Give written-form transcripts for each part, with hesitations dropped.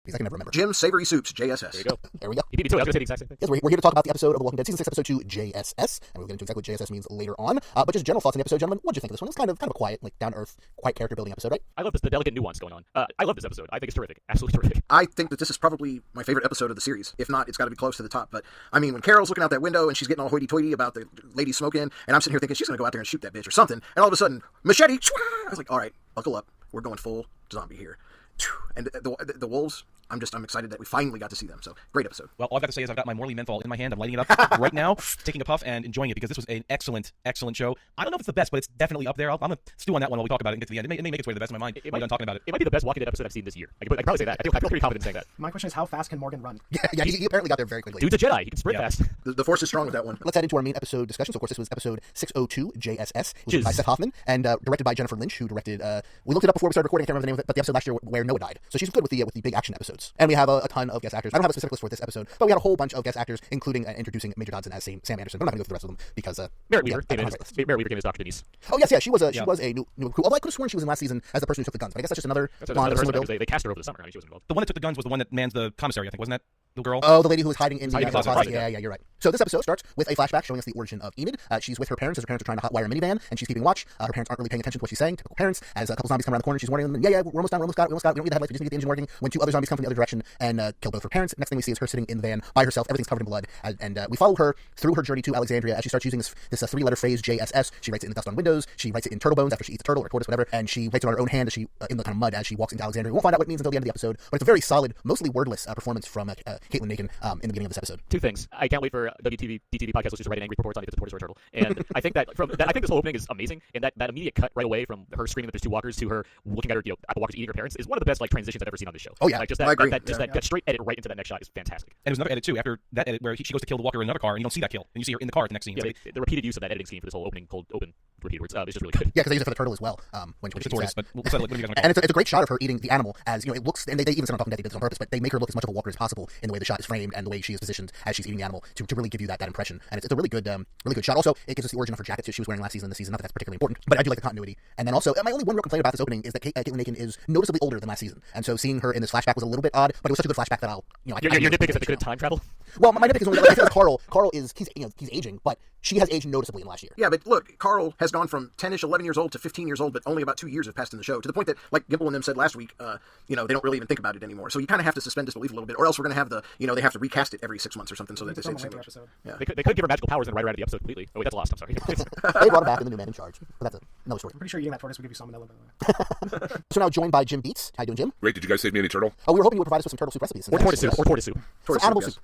Because I can never remember. Jim Savory Soups, JSS. There you go. There we go. You beat me too. I was going to say the exact same thing. Yes, we're here to talk about the episode of The Walking Dead, Season 6, Episode 2, JSS, and we'll get into exactly what JSS means later on. But just general thoughts on the episode, gentlemen. What did you think of this one? It's kind of a quiet, like down-to-earth, quiet character-building episode, right? I love the delicate nuance going on. I love this episode. I think it's terrific. Absolutely terrific. I think that this is probably my favorite episode of the series. If not, it's got to be close to the top. But, I mean, when Carol's looking out that window and she's getting all hoity-toity about the lady smoking, and I'm sitting here thinking she's going to go out there and shoot that bitch or something, and all of a sudden, machete, I was like, all right, buckle up. We're going full zombie here. And the wolves, I'm excited that we finally got to see them. So, great episode. Well, all I've got to say is I've got my Morley menthol in my hand. I'm lighting it up right now, taking a puff and enjoying it because this was an excellent, excellent show. I don't know if it's the best, but it's definitely up there. I'm going to stew on that one while we talk about it and get to the end. It may make its way to the best of my mind. We're done talking about it. It might be the best Walking Dead episode I've seen this year. I can probably say that. I feel pretty confident saying that. My question is, how fast can Morgan run? Yeah, he apparently got there very quickly. Dude's a Jedi. He can sprint fast. The Force is strong with that one. Let's head into our main episode discussion. So, of course, this was episode 602, JSS. It was written by Seth Hoffman and directed by Jennifer Lynch, who directed, we looked it up before we started recording, I can't remember the name of it, but the episode last year where Noah died. So she's good with the big action episodes. And we have a ton of guest actors. I don't have a specific list for this episode, but we had a whole bunch of guest actors, including introducing Major Dodson as Sam Anderson. But I'm not going to go through the rest of them because Merritt Weaver came as Dr. Denise. Oh yes, she was a new recruit. Although I could have sworn she was in last season as the person who took the guns, but I guess that's just another blonde person build. They cast her over the summer. I mean, she wasn't involved. The one that took the guns was the one that mans the commissary, I think. Wasn't that the girl? Oh, the lady who was hiding in the closet. closet. Yeah, you're right. So this episode starts with a flashback showing us the origin of Enid. She's with her parents as her parents are trying to hotwire a minivan, and she's keeping watch. Her parents aren't really paying attention to what she's saying. Typical parents. As a couple zombies come around the corner, she's warning them. Yeah, we're almost done. We almost got it. We don't need the headlights. We just need the engine working. When two other zombies come from the other direction and kill both her parents. Next thing we see is her sitting in the van by herself. Everything's covered in blood, and we follow her through her journey to Alexandria as she starts using this three-letter phrase JSS. She writes it in the dust on windows. She writes it in turtle bones after she eats a turtle or tortoise, whatever, and she writes it on her own hand as she in the kind of mud as she walks into Alexandria. We won't find out what it means until the end of the episode, but it's a very solid, mostly wordless performance from Caitlin Macon in the beginning of this episode. Two things. I can't wait for DTV podcast listeners to write angry reports on if it's a tortoise or a turtle. And I think that I think this whole opening is amazing. And that immediate cut right away from her screaming that there's two walkers to her looking at her, Apple walkers eating her parents is one of the best transitions I've ever seen on this show. Oh yeah, I agree. That straight edit right into that next shot is fantastic. And there's another edit too after that edit where she goes to kill the walker in another car and you don't see that kill and you see her in the car at the next scene. Yeah, the repeated use of that editing scheme for this whole opening cold open repeat words is just really good. Yeah, because they use it for the turtle as well. When it's a tortoise, but what do you guys want to call and it's a great shot of her eating the animal as it looks, and they even said on Talking Dead they did this on purpose, but they make her look as much of a walker as possible in the way the shot is framed and the way she is positioned as she's eating the animal to really give you that impression. And it's a really good shot. Also, it gives us the origin of her jacket that she was wearing last season and this season. Not that that's particularly important, but I do like the continuity. And then also, my only one real complaint about this opening is that Caitlin Macon is noticeably older than last season, and so seeing her in this flashback was a little bit odd. But it was such a good flashback that Your nitpick is that they couldn't time travel. Well, my nitpick is only like Carl is he's aging, but she has aged noticeably in the last year. Yeah, but look, Carl has gone from 10-ish, 11 years old to 15 years old, but only about 2 years have passed in the show, to the point that, like Gimple and them said last week, they don't really even think about it anymore. So you kind of have to suspend disbelief a little bit, or else we're going to have they have to recast it every 6 months or something so that they say the same thing. Yeah. They could give her magical powers and write her out of the episode completely. Oh, wait, that's lost. I'm sorry. They brought her back in the new man in charge, but that's another story. I'm pretty sure eating that tortoise would give you salmonella, by the way. So now joined by Jim Beats. How you doing, Jim? Great. Did you guys save me any turtle? Oh, we were hoping you would provide us with some turtle soup recipes. Or tortoise soup.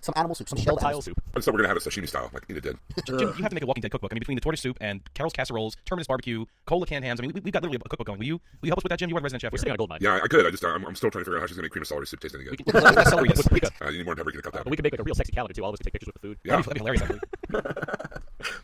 Some animal soup. Some shelled tile soup. I just thought we're going to have it sashimi style, like Enid did. Jim, you have to make a Walking Dead cookbook. I mean, between the tortoise soup and Carol's casseroles, Terminus barbecue, Cola canned hams. I mean, we've got literally a cookbook going. Will you help us with that, Jim? You are the resident chef. We're sitting on a gold mine. Yeah, I could. I'm still trying to figure out how she's going to make cream of celery soup taste any good. Celery, yes. You need more paprika to cut that. But we can make like a real sexy calendar too. All of us can take pictures with the food. Yeah. That'd be hilarious, actually.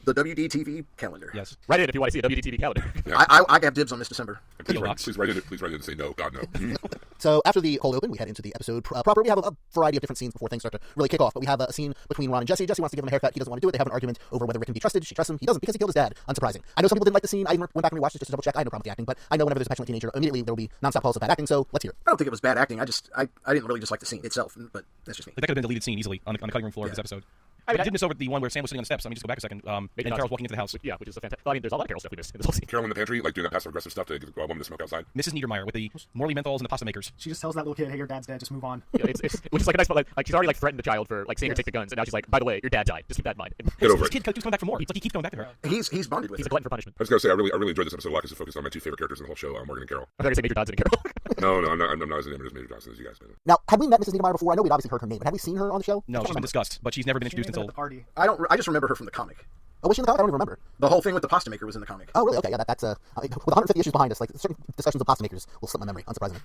The WDTV calendar. Yes. Write in if you want to see a WDTV calendar. Yeah. I have dibs on this December. Please write in and say no. God, no. So after the cold open, we head into the episode proper. We have a variety of different scenes before things start to really kick off. But we have a scene between Ron and Jesse. Jesse wants to give him a haircut. He doesn't want to do it. They have an argument over whether Rick can be trusted. She trusts him. He doesn't because he killed his dad. Unsurprising. I know some people didn't like the scene. I went back and rewatched it just to double check. I had no problem with the acting, but I know whenever there's a petulant teenager, immediately there will be nonstop calls of bad acting. So let's hear it. I don't think it was bad acting. I didn't really dislike the scene itself, but that's just me. Like that could have been a deleted scene easily on the cutting room floor of this episode. I did miss over the one where Sam was sitting on the steps. Let me just go back a second. And Carol's walking into the house. Yeah, which is a fantastic. Well, I mean, there's a lot of Carol stuff we missed in this whole scene. Carol in the pantry, like doing that passive aggressive stuff to get a woman to smoke outside. Mrs. Niedermeyer with the Morley menthols and the pasta makers. She just tells that little kid, "Hey, your dad's dead. Just move on." Yeah, it's which is like a nice, like she's already like threatened the child for like seeing her take the guns, and now she's like, "By the way, your dad died. Just keep that in mind." Get over This it. kid keeps coming back for more. He keeps going back to her. He's bonded with He's a her. glutton for punishment. I was going to say, I really enjoyed this episode a lot because it focused on my two favorite characters in the whole show, Morgan and Carol. I thought you were gonna say Major Dodson and Carol. No, I'm not as enamored as Major Johnson as you guys did. Now, have we met Mrs. Niedermeyer before? I know we'd obviously heard her name, but have we seen her on the show? No, she's been discussed, but she's never been She introduced ended until. up at the party. I just remember her from the comic. Oh, was she in the comic? I don't even remember. The whole thing with the pasta maker was in the comic. Oh, really? Okay, yeah, that's with 150 issues behind us, like certain discussions of pasta makers will slip my memory, unsurprisingly.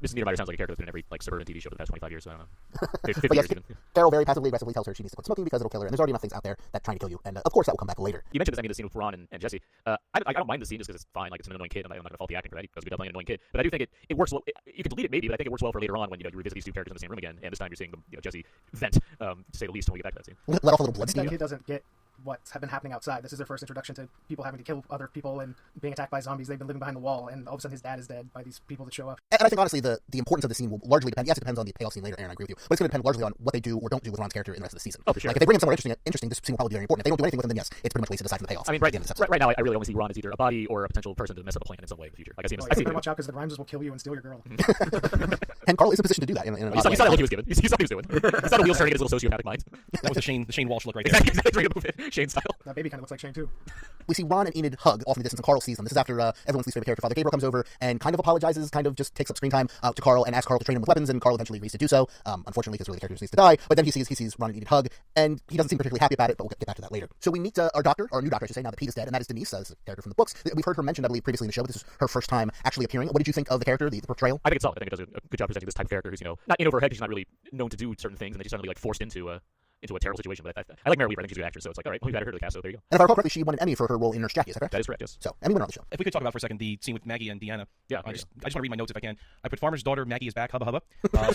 Mrs. Niedermeyer sounds like a character that's been in every like suburban TV show for the past 25 years. So I don't know. 50 But yes, years even. Carol very passively aggressively tells her she needs to quit smoking because it'll kill her, and there's already enough things out there that trying to kill you, and of course that will come back later. You mentioned this, the scene with Ron and Jesse. I don't mind the scene just because it's fine. Like, it's an annoying kid. I'm not going to fault the acting for that. He does a good job playing an annoying kid. But I do think it works well. You could delete it maybe, but I think it works well for later on when you revisit these two characters in the same room again. And this time you're seeing them, Jesse vent, to say the least, when we get back to that scene. Let off a little blood That steam. kid doesn't get what's been happening outside. This is their first introduction to people having to kill other people and being attacked by zombies. They've been living behind the wall, and all of a sudden his dad is dead by these people that show up. And I think, honestly, the importance of the scene will largely depend. Yes, it depends on the payoff scene later, Aaron, I agree with you. But it's going to depend largely on what they do or don't do with Ron's character in the rest of the season. Oh, for sure. Like, if they bring him somewhere interesting, this scene will probably be very important. If they don't do anything with him, then yes, it's pretty much wasted aside from the payoff. I mean, at the end of this episode. right now, I really only see Ron as either a body or a potential person to mess up a plan in some way in the future. Like, I see him as... Well, I you see better him. watch out because the Rhymers will kill you and steal your girl. And Carl is in a position to do that. You saw what he was given. You saw what he was doing. He saw the wheels turning in his little sociopathic mind. That was the Shane Walsh look right there. Exactly. Move it. Shane style. That baby kind of looks like Shane too. We see Ron and Enid hug off in the distance, and Carl sees them. This is after everyone's least favorite character, Father Gabriel, comes over and kind of apologizes, kind of just takes up screen time to Carl and asks Carl to train him with weapons, and Carl eventually agrees to do so. Unfortunately, because really the character needs to die. But then he sees Ron and Enid hug, and he doesn't seem particularly happy about it, but we'll get back to that later. So we meet our new doctor, I should say, now that Pete is dead, and that is Denise, this is a character from the books. We've heard her mentioned, I believe, previously in the show, but this is her first time actually appearing. What did you think of the character, the portrayal? I think it's solid. I think it does a good job presenting this type of character who's, not in over her head. She's not really known to do certain things, and they just suddenly forced into a terrible situation. But I like Mary Weaver. I think she's a good actress, so it's like, all right, we've added her to the cast, so there you go. And if I recall correctly, she won an Emmy for her role in Nurse Jackie, is that correct? That is correct, yes. So, Emmy winner on the show. If we could talk about for a second the scene with Maggie and Deanna. Yeah. I just want to read my notes if I can. I put farmer's daughter, Maggie is back, hubba hubba.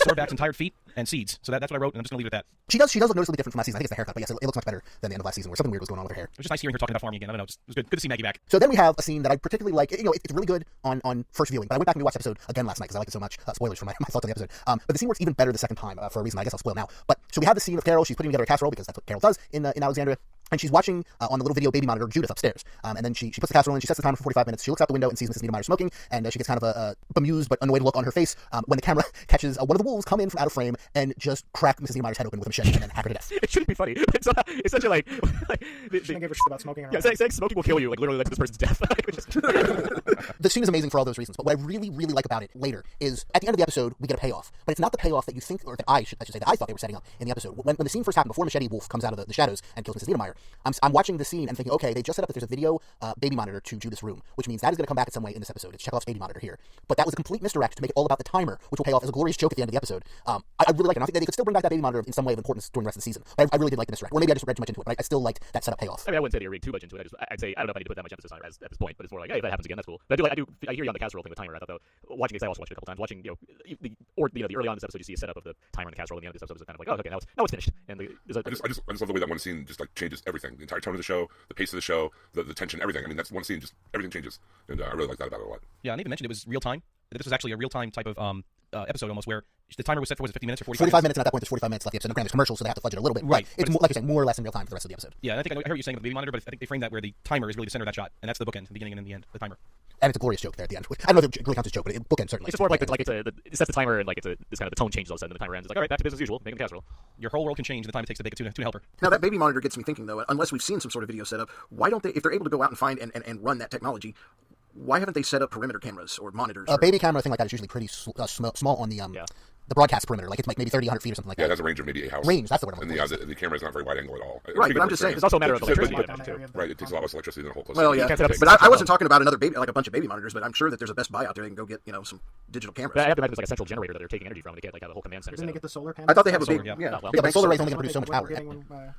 Sore backs and tired feet, and seeds. So that's what I wrote, and I'm just going to leave it at that. She does look noticeably different from last season. I think it's the haircut, but yes, it looks much better than the end of last season, where something weird was going on with her hair. It was just nice hearing her talking about farming again. I don't know. It was good to see Maggie back. So then we have a scene that I particularly like. It's really good on first viewing, but I went back and rewatched the episode again last night because I liked it so much. Spoilers for my thoughts on the episode. But the scene works even better the second time for a reason I guess I'll spoil now. But so we have the scene of Carol. She's putting together a casserole because that's what Carol does in Alexandria. And she's watching on the little video baby monitor Judith upstairs. And then she puts the casserole in, she sets the timer for 45 minutes. She looks out the window and sees Mrs. Niedermeyer smoking, and she gets kind of a bemused but annoyed look on her face when the camera catches one of the wolves come in from out of frame and just crack Mrs. Niedermeyer's head open with a machete and then hack her to death. It shouldn't be funny. It's such a Shouldn't give a shit about smoking. Yeah, saying smoking will kill you, literally led to this person's death. The scene is amazing for all those reasons, but what I really, really like about it later is at the end of the episode, we get a payoff. But it's not the payoff that you think, or that I should say, that I thought they were setting up in the episode. When the scene first happened, before Machete Wolf comes out of the shadows and kills Mrs. Niedermeyer, I'm watching the scene and thinking, okay, they just set up that there's a video baby monitor to Judith's room, which means that is going to come back in some way in this episode. It's Chekhov's baby monitor here. But that was a complete misdirect to make it all about the timer, which will pay off as a glorious joke at the end of the episode. I really like it. I think that they could still bring back that baby monitor in some way of importance during the rest of the season. But I really did like the misdirect. Or maybe I just read too much into it, but I still liked that setup payoff. I mean, I wouldn't say they read too much into it. I'd say I don't know if I need to put that much emphasis on it at this point, but it's more like, hey, if that happens again, that's cool. But I hear you on the casserole thing with timer. I thought though, watching it, I also watched it a couple times. Watching, the early on in this episode, you see a setup of the timer and the casserole. And the end of this episode is kind of like, oh, okay, now it's finished. And I just love the way that one scene just like changes everything. The entire tone of the show, the pace of the show, the tension, everything. I mean, that's one scene, just everything changes, and I really like that about it a lot. Yeah, and even mentioned it was real time. This was actually a real time type of episode almost, where the timer was set for, was it 50 minutes or 45 minutes, and at that point there's 45 minutes left. The episode, granted, it's commercial, so they have to fudge it a little bit. Right. It's more, like you're saying, more or less in real time for the rest of the episode. Yeah, and I heard you saying about the baby monitor, but I think they framed that where the timer is really the center of that shot, and that's the bookend, the beginning and then the end, the timer. And it's a glorious joke there at the end. I don't know if it really counts as a joke, but bookend certainly. It's just more like it sets the timer and this kind of the tone changes all of a sudden, and the timer ends. It's like, all right, back to business as usual, making the casserole. Your whole world can change in the time it takes to bake a tuna helper. Now that baby monitor gets me thinking though. Unless we've seen some sort of video setup, why don't they? If they're able to go out and find and run that technology, why haven't they set up perimeter cameras or monitors? A baby camera thing like that is usually pretty small on the broadcast perimeter. Like it's like maybe 30, 100 feet or something like that. Yeah, it has a range of maybe a house. Range, that's the word I'm looking for. And the camera is not very wide angle at all. Right, but I'm just saying, it's also a matter of electricity. Right, it takes a lot less electricity than a whole close. Well, yeah, but I wasn't talking about another baby, like a bunch of baby monitors. But I'm sure that there's a Best Buy out there that can go get some digital cameras. But I have to imagine it's like a central generator that they're taking energy from. They get have a whole command center. Didn't they get the solar panels? I thought they have a Solar, big, yeah. yeah. Well, Yeah, but solar rays only going to produce so much power.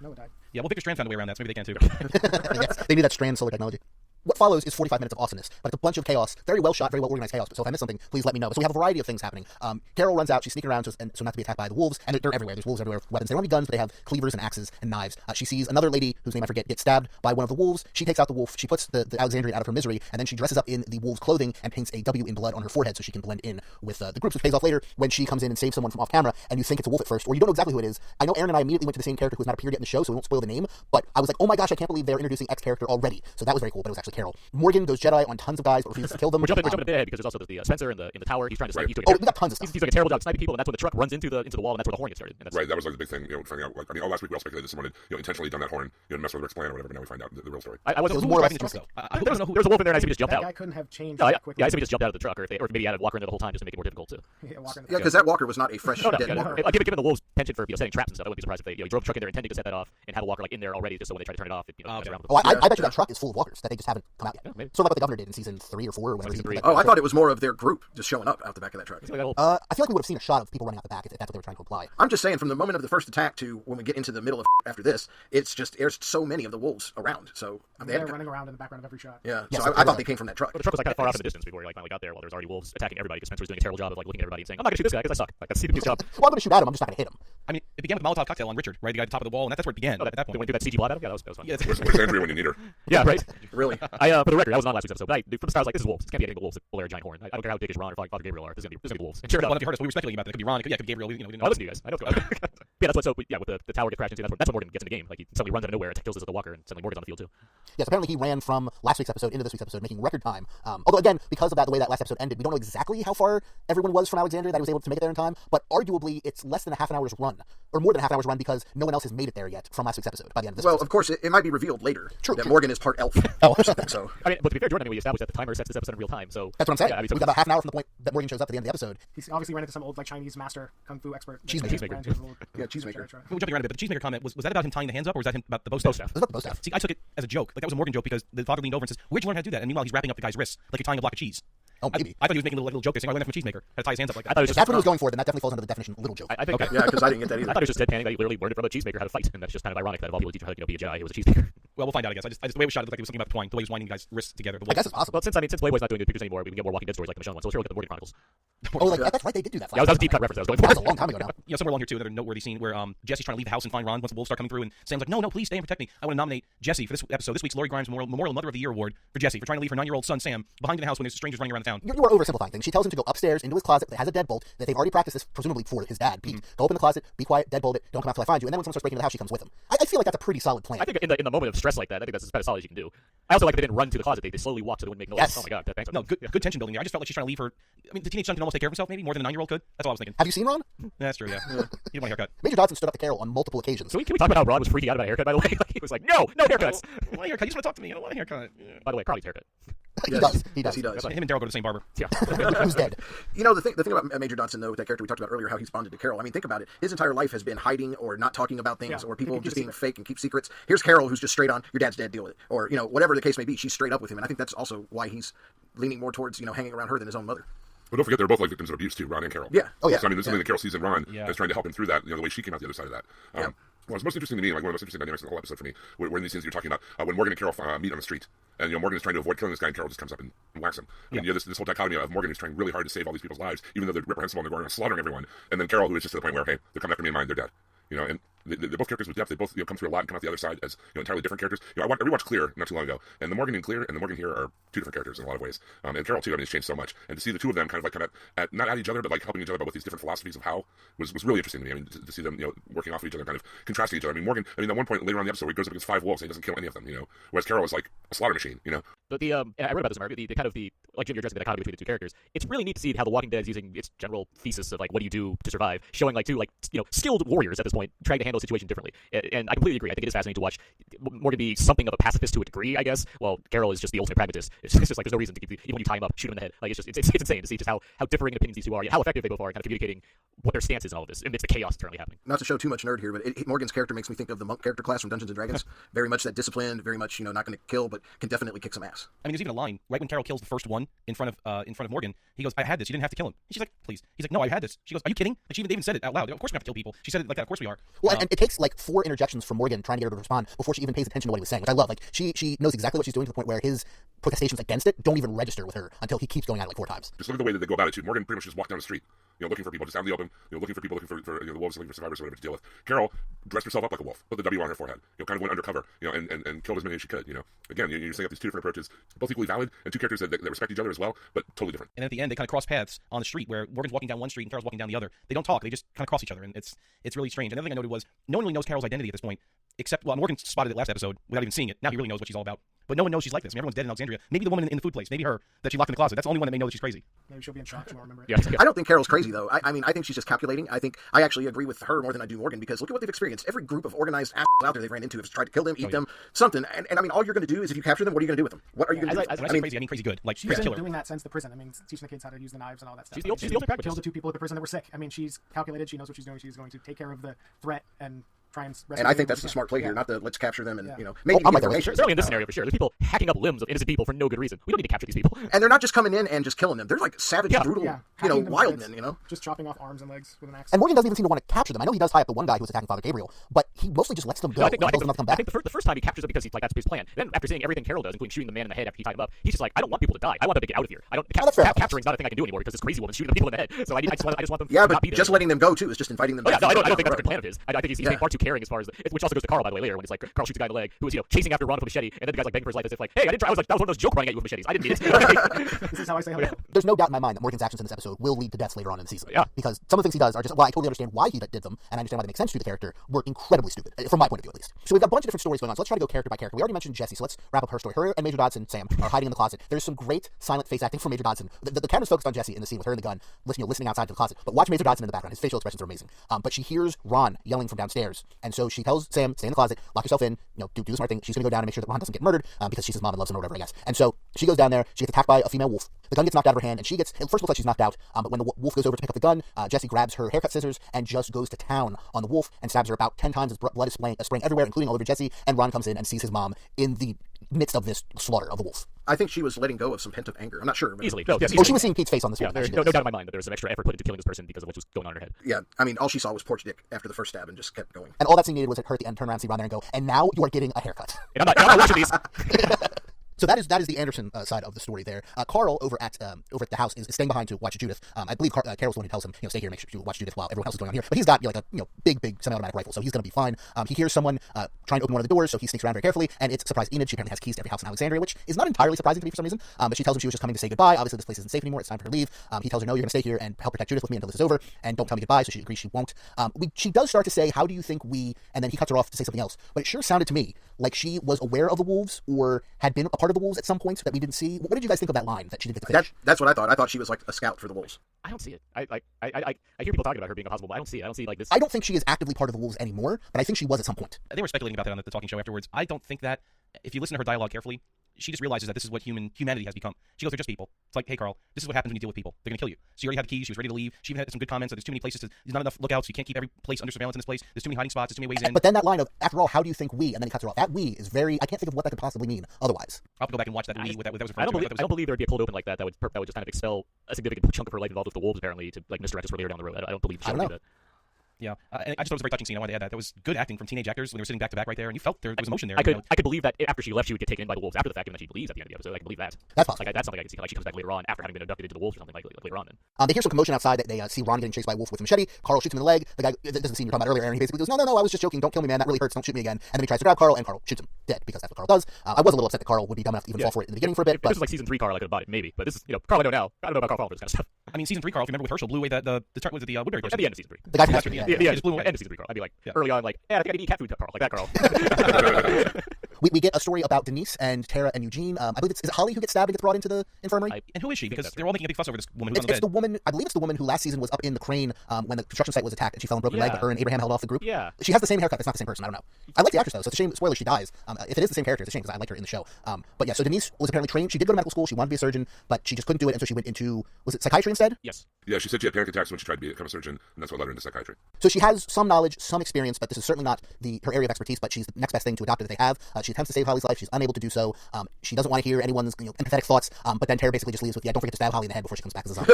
Noah died. Yeah, well, Victor Strand found a way around that, so maybe they can too. Yes, they need that strand solar technology. What follows is 45 minutes of awesomeness, but it's a bunch of chaos, very well shot, very well organized chaos. So if I miss something, please let me know. So we have a variety of things happening. Carol runs out, she's sneaking around so not to be attacked by the wolves, and they're everywhere. There's wolves everywhere with weapons. They don't have any guns, but they have cleavers and axes and knives. She sees another lady, whose name I forget, get stabbed by one of the wolves. She takes out the wolf, she puts the Alexandrian out of her misery, and then she dresses up in the wolf's clothing and paints a W in blood on her forehead so she can blend in with the groups, which pays off later when she comes in and saves someone from off camera, and you think it's a wolf at first, or you don't know exactly who it is. I know Aaron and I immediately went to the same character who's not appeared yet in the show, so we won't spoil the name, but I was like, oh my gosh, I can't believe they're introducing X character already. So that was very cool, but it was actually Carol. Morgan goes Jedi on tons of guys, but refuses to kill them. We're jumping a bit ahead because there's also the Spencer in the tower. He's trying to snipe. Right. We got tons of stuff. He's doing a terrible job sniping people, and that's when the truck runs into the wall, and that's where the horn gets started. And that's, Right, that was like the big thing, finding out. Like, last week we all speculated someone had intentionally done that horn, to mess with Rick's plan or whatever. Now we find out the real story. I wasn't It was more driving the truck though. I there was a wolf in there, and I see he just jumped That out. guy couldn't have changed Yeah, quickly. I assume he just jumped out of the truck, or maybe added Walker in there the whole time just to make it more difficult too. Yeah, Walker. Yeah, because that walker was not a fresh dead walker. Given the wolves' penchant for setting traps and stuff, I wouldn't be surprised if they drove the truck in there intending to set that off and have a walker in there already, just so when they try to turn it off, it mess around with Oh, it. I bet you that truck is full of walkers that they just haven't come out yet. Yeah, maybe. Sort of like what the governor did in season 3 or 4 or whatever. Season 3. Oh, I thought it was more of their group just showing up out the back of that truck. It's like that whole- I feel like we would have seen a shot of people running out the back if that's what they were trying to imply. I'm just saying, from the moment of the first attack to when we get into the middle of after this, there's so many of the wolves around. So They're running around in the background of every shot. yeah. Yes, So I thought they came from that truck. But the truck was like kind of far off in the distance before he finally got there. While there was already wolves attacking everybody, because Spencer was doing a terrible job of looking at everybody and saying, "I'm not gonna shoot this guy because I suck." Like that's CP's job. Well, I'm going to shoot at him. I'm just not going to hit him. I mean, it began with Molotov cocktail on Richard, right? The guy at the top of the wall, and that's where it began. Oh, at that point. They went through that CG blob at him? Yeah, that was fun. Yeah, Where's Andrea when you need her? Yeah, right. Really? For the record, that was not last week's episode, but from the start I was like, this is wolves. This can't be anything but wolves that will wear a giant horn. I don't care how big as Ron or Father Gabriel are. This is gonna be wolves. And sure enough, well, if you heard us, we were speculating about that. It could be Ron, it could be Gabriel. We didn't know. I listen to you guys. I know what's going on. Yeah, that's what. So yeah, with the tower get crashed into, that's when Morgan gets in the game. Like he suddenly runs out of nowhere, kills us with the walker, and suddenly Morgan's on the field too. Yes, apparently he ran from last week's episode into this week's episode, making record time. Although again, because of that, the way that last episode ended, we don't know exactly how far everyone was from Alexandria that he was able to make it there in time. But arguably, it's less than a half an hour's run, or more than a half an hour's run, because no one else has made it there yet from last week's episode. By the end of this. Well, episode. of course, it might be revealed later that True. Morgan is part elf. Oh, or something. So I mean, but to be fair, Jordan, we established that the timer sets this episode in real time. So that's what I'm saying. Yeah, I mean, so We've got about half an hour from the point that Morgan shows up at the end of the episode. He's obviously ran into some old like Chinese master kung fu expert. Cheesemaker. Cheesemaker. We're jumping around a bit, but the cheesemaker comment was that about him tying the hands up, or was that him about the bow Bow staff? staff. It was about the bow staff. See, I took it as a joke. Like that was a Morgan joke because the father leaned over and says, "Where'd you learn how to do that?" And meanwhile, he's wrapping up the guy's wrists like you're tying a block of cheese. Oh, maybe. I thought he was making a little joke there, saying, "I learned that from a cheesemaker how to tie his hands up like that." I thought it was If just, that's what he was going for, then that definitely falls under the definition of little joke. I think. Okay. Yeah, because I didn't get that either. I thought it was just deadpanning that he literally learned it from a cheesemaker how to fight, and that's just kind of ironic that of all people teach him how to be a Jedi, it was a cheesemaker. Well, we'll find out. I guess. I just the way it was shot, it looked like he was something about the twine, the way he was winding the guy's wrists together. I guess it's possible. Well, since Playboy's not doing good pictures anymore, we can get more Walking Dead stories like the Michonne one. So let's sure look at the Morgan Chronicles. Oh, like that's right. They did do that. Yeah, that was a deep cut reference I was going for. That was a long time ago now. You know, somewhere along here too, another noteworthy scene where Jesse's trying to leave the house and find Ron once the wolves start coming through, and Sam's like, "No, please stay and protect me. I want to nominate Jesse for this episode, this week's Lori Grimes Memorial Mother of the Year Award for Jesse for trying to leave her 9-year-old son Sam behind in the house when there's strangers running around the town." You are oversimplifying things. She tells him to go upstairs into his closet that has a deadbolt that they've already practiced this, presumably for his dad, Pete. Go open the closet, be quiet, deadbolt it, don't come out till I find you. And then when someone starts breaking into the house, she comes with him. I feel like that's a pretty solid plan. I think in the moment of stress like that, I think that's as solid as you can do. I also like that they didn't run to the closet; they slowly walked so they wouldn't make noise. Yes. Oh my god, that No, good tension building there. I just felt like she's trying to leave her. I mean, the teenage son can almost take care of himself, maybe more than a 9-year-old could. That's all I was thinking. Have you seen Ron? That's true. Yeah. He want a haircut. Major Dodson stood up to Carol on multiple occasions. Can we talk about how Ron was freaking out about a haircut? By the way, like, he was like, "No haircuts." I want a haircut. You just want to talk to me. I don't want a haircut. Yeah. By the way, Carly's haircut. He Yes. does. He Yes, does. he does. Him and Daryl go to the same barber. Yeah. Who's dead? You know, the thing about Major Dodson, though, with that character we talked about earlier, how he's bonded to Carol. I mean, think about it. His entire life has been hiding or not talking about things, Yeah. or people Keep just a being secret. fake and keep secrets. Here's Carol, who's just straight on, your dad's dead, deal with it. Or, you know, whatever the case may be, she's straight up with him. And I think that's also why he's leaning more towards, you know, hanging around her than his own mother. But don't forget, they're both like victims of abuse too, Ron and Carol. Yeah. Oh, yeah. So I mean, this is something that Carol sees in Ron, Yeah. and is trying to help him through that. You know, the way she came out the other side of that. Yeah. Well, it's most interesting to me, like one of the most interesting dynamics of the whole episode for me, were in these scenes you're talking about, when Morgan and Carol meet on the street, and you know Morgan is trying to avoid killing this guy, and Carol just comes up and whacks him. And you know this whole dichotomy of Morgan who's trying really hard to save all these people's lives, even though they're reprehensible and they're going around slaughtering everyone, and then Carol who is just to the point where, hey, they're coming after me and mine, they're dead. You know, and they're both characters with depth. They both come through a lot and come out the other side as entirely different characters. You know, I rewatched Clear not too long ago, and the Morgan in Clear and the Morgan here are two different characters in a lot of ways. And Carol too. I mean, it's changed so much, and to see the two of them kind of like come at not at each other, but like helping each other, but with these different philosophies of how was really interesting to me. I mean, to see them working off of each other, kind of contrasting each other. I mean, Morgan. I mean, at one point later on in the episode, where he goes up against 5 wolves and he doesn't kill any of them. Whereas Carol is like a slaughter machine. But I read about this, Mark. The kind of like Jim, you're addressing the dichotomy between the two characters. It's really neat to see how The Walking Dead is using its general thesis of like what do you do to survive, showing like two skilled warriors at this point trying to handle a situation differently. And I completely agree. I think it is fascinating to watch Morgan be something of a pacifist to a degree, I guess. Well, Carol is just the ultimate pragmatist. It's just like there's no reason to keep even when you tie him up, shoot him in the head. Like it's insane to see just how differing in opinions these two are, and how effective they both are, kind of communicating what their stance is in all of this amidst the chaos that's currently happening. Not to show too much nerd here, but Morgan's character makes me think of the monk character class from Dungeons and Dragons. Very much that disciplined, very much not going to kill, but can definitely kick some ass. I mean, there's even a line right when Carol kills the first one in front of Morgan. He goes, "I had this. You didn't have to kill him." And she's like, "Please." He's like, "No, I had this." She goes, "Are you kidding?" Like they even said it out loud. Of course we have to kill people. She said it like that. Of course we are. Well, and it takes like 4 interjections from Morgan trying to get her to respond before she even pays attention to what he was saying, which I love. Like she knows exactly what she's doing to the point where his protestations against it don't even register with her until he keeps going at it like 4 times. Just look at the way that they go about it too. Morgan pretty much just walked down the street, looking for people, just out in the open, looking for people, looking for the wolves, looking for survivors, or whatever to deal with. Carol dressed herself up like a wolf, put the W on her forehead, kind of went undercover, and killed as many as she could. Again, you're setting up these two different approaches, both equally valid, and two characters that respect each other as well, but totally different. And at the end, they kind of cross paths on the street where Morgan's walking down one street and Carol's walking down the other. They don't talk. They just kind of cross each other, and it's really strange. Another thing I noted was no one really knows Carol's identity at this point, except Morgan spotted it last episode without even seeing it. Now he really knows what she's all about. But no one knows she's like this. I mean, everyone's dead in Alexandria. Maybe the woman in the food place. Maybe her that she locked in the closet. That's the only one that may know that she's crazy. Maybe she'll be in shock. She won't remember it. Yeah. I don't think Carol's crazy, though. I mean, I think she's just calculating. I think I actually agree with her more than I do Morgan, because look at what they've experienced. Every group of organized assholes out there they've ran into has tried to kill them, eat them, something. And I mean, all you're going to do is if you capture them, what are you going to do with them? What are you going to do? When I say crazy, I mean crazy good. Like she's She's a been killer. doing that since the prison. I mean, teaching the kids how to use the knives and all that stuff. She's the ultimate pragmatist. Killed the 2 people at the prison that were sick. I mean, she's calculated. She knows what she's doing. She's going to take care of the threat and try and rescue And I them think when that's we the can. smart play Yeah. here, not the let's capture them and Yeah. maybe I'm get right there with information. Certainly in this scenario, for sure. There's people hacking up limbs of innocent people for no good reason. We don't need to capture these people. And they're not just coming in and just killing them. They're like savage, Yeah. brutal, Yeah, hacking them wild to bits, men. just chopping off arms and legs with an axe. And Morgan doesn't even seem to want to capture them. I know he does tie up the one guy who was attacking Father Gabriel, but he mostly just lets them go. No, I think, and tells them not to come back. I think the first time he captures them because he's like, that's his plan. Then after seeing everything Carol does, including shooting the man in the head after he tied him up, he's just like, I don't want people to die. I want them to get out of here. I don't. Oh, that's fair. Capturing's not a thing I can do anymore because this crazy woman's shooting the people in the head. So I just want them Yeah, to but not be there. just letting them go too is just inviting them. Oh, yeah, back no, I into don't the think that's a road. good plan of his. I think he's being far too caring as far as which also goes to Carl, by the way, later when it's like Carl shoots a guy in the leg who was chasing after Ron with a machete, and then the guy's like begging for his life as if like, hey, I didn't try. I was like, that was one of those joke running at you with machetes. I didn't mean it. This is how I say hello. There's no doubt in my mind that Morgan's actions in this episode will lead to deaths later on in the season. Yeah. Because some of the things he does are just, well, I totally understand why he did them, and I understand why they make sense to the character, were incredibly stupid, from my point of view at least. So we've got a bunch of different stories going on, so let's try to go character by character. We already mentioned Jessie, so let's wrap up her story. Her and Major Dodson, Sam, are hiding in the closet. There's some great silent face acting from Major Dodson. The camera's focused on Jessie in the scene with her in the gun, listening outside to the closet. But watch Major Dodson in the background. His facial expressions are amazing. But she hears Ron yelling from downstairs, and so she tells Sam, stay in the closet, lock yourself in, do the smart thing. She's going to go down and make sure that Ron doesn't get murdered, because she's his mom and loves him or whatever, I guess. And so she goes down there, she gets attacked by a female wolf. The gun gets knocked out of her hand, and it first looks like she's knocked out, but when the wolf goes over to pick up the gun, Jessie grabs her haircut scissors and just goes to town on the wolf and stabs her about 10 times. Blood is spraying everywhere, including all over Jessie, and Ron comes in and sees his mom in the midst of this slaughter of the wolf. I think she was letting go of some pent-up anger. I'm not sure. But Easily. No, Oh, she was seeing Pete's face on the screen. Yeah, there's no doubt in my mind that there was some extra effort put into killing this person because of what was going on in her head. Yeah, I mean, all she saw was porch dick after the first stab and just kept going. And all that scene needed was her at the end turn around, see Ron there, and go, and now you are getting a haircut. And I'm not watching these. So that is the Anderson side of the story there. Carl over at the house is staying behind to watch Judith. I believe Carol's the one who tells him, stay here and make sure you watch Judith while everyone else is going on here. But he's got like a big semi-automatic rifle, so he's going to be fine. He hears someone trying to open one of the doors, so he sneaks around very carefully, and it's surprise Enid. She apparently has keys to every house in Alexandria, which is not entirely surprising to me for some reason. But she tells him she was just coming to say goodbye. Obviously, this place isn't safe anymore. It's time for her to leave. He tells her, no, you're going to stay here and help protect Judith with me until this is over, and don't tell me goodbye. So she agrees she won't. She does start to say, how do you think we? And then he cuts her off to say something else. But it sure sounded to me like she was aware of the wolves or had been a part of the wolves at some point that we didn't see. What did you guys think of that line that she didn't get to finish? That's what I thought. I thought she was like a scout for the wolves. I don't see it. I hear people talking about her being a possible, but I don't see it. I don't see like this. I don't think she is actively part of the wolves anymore, but I think she was at some point. They were speculating about that on the talking show afterwards. I don't think that, if you listen to her dialogue carefully, she just realizes that this is what humanity has become. She goes, they're just people. It's like, hey, Carl, this is what happens when you deal with people. They're going to kill you. So she already had the keys. She was ready to leave. She even had some good comments that there's too many places. There's not enough lookouts. You can't keep every place under surveillance in this place. There's too many hiding spots. There's too many ways in. But then that line of, after all, how do you think we? And then he cuts her off. That we is very, I can't think of what that could possibly mean otherwise. I'll have to go back and watch that. What that was I referring don't to. believe there'd be a cold open like that would just kind of expel a significant chunk of her life involved with the wolves apparently to like misdirect us for later down the road. I don't believe she would do that. Yeah, and I just thought it was a very touching scene. I wanted to add that. That was good acting from teenage actors when they were sitting back to back right there, and you felt there was emotion there. I could believe that after she left, she would get taken in by the wolves after the fact, given that she leaves at the end of the episode. I can believe that. That's possible. Like that's something I can see. Like she comes back later on after having been abducted into the wolves or something like later on. They hear some commotion outside. They see Ron getting chased by a wolf with a machete. Carl shoots him in the leg. The guy, this is the scene you were talking about earlier, Aaron. He basically goes, no, I was just joking. Don't kill me, man. That really hurts. Don't shoot me again. And then he tries to grab Carl, and Carl shoots him dead because that's what Carl does. I was a little upset that Carl would be dumb enough to even fall for it in the beginning for a bit. If this was like season 3 Carl, I could have bought it maybe. But this is Carl I know now. I don't know about Carl for this kind of stuff. I mean, season 3 Carl, if you remember with Herschel, blew away the was it the Woodbury person? At the end of season 3. The guy from After Hester, the end. Yeah, Just blew away. end of season 3 Carl. I'd be like early on, like, I think I need cat food Carl, like that Carl. We get a story about Denise and Tara and Eugene. I believe is it Holly who gets stabbed and gets brought into the infirmary? And who is she? Because they're all making a big fuss over this woman who It's the woman. I believe it's the woman who last season was up in the crane when the construction site was attacked and she fell and broke her leg, but her and Abraham held off the group. Yeah. She has the same haircut. It's not the same person. I don't know. I like the actress though, so it's a shame. Spoiler, she dies. If it is the same character, it's a shame because I like her in the show. But yeah, so Denise was apparently trained. She did go to medical school. She wanted to be a surgeon, but she just couldn't do it, and so she went into psychiatry instead? Yes. Yeah, she said she had panic attacks when she tried to become a surgeon, and that's what led her into psychiatry. So she has some knowledge, some experience, but this is certainly not her area of expertise. But she's the next best thing to a doctor that they have. She attempts to save Holly's life. She's unable to do so. She doesn't want to hear anyone's empathetic thoughts. But then Tara basically just leaves with, don't forget to stab Holly in the head before she comes back as a zombie.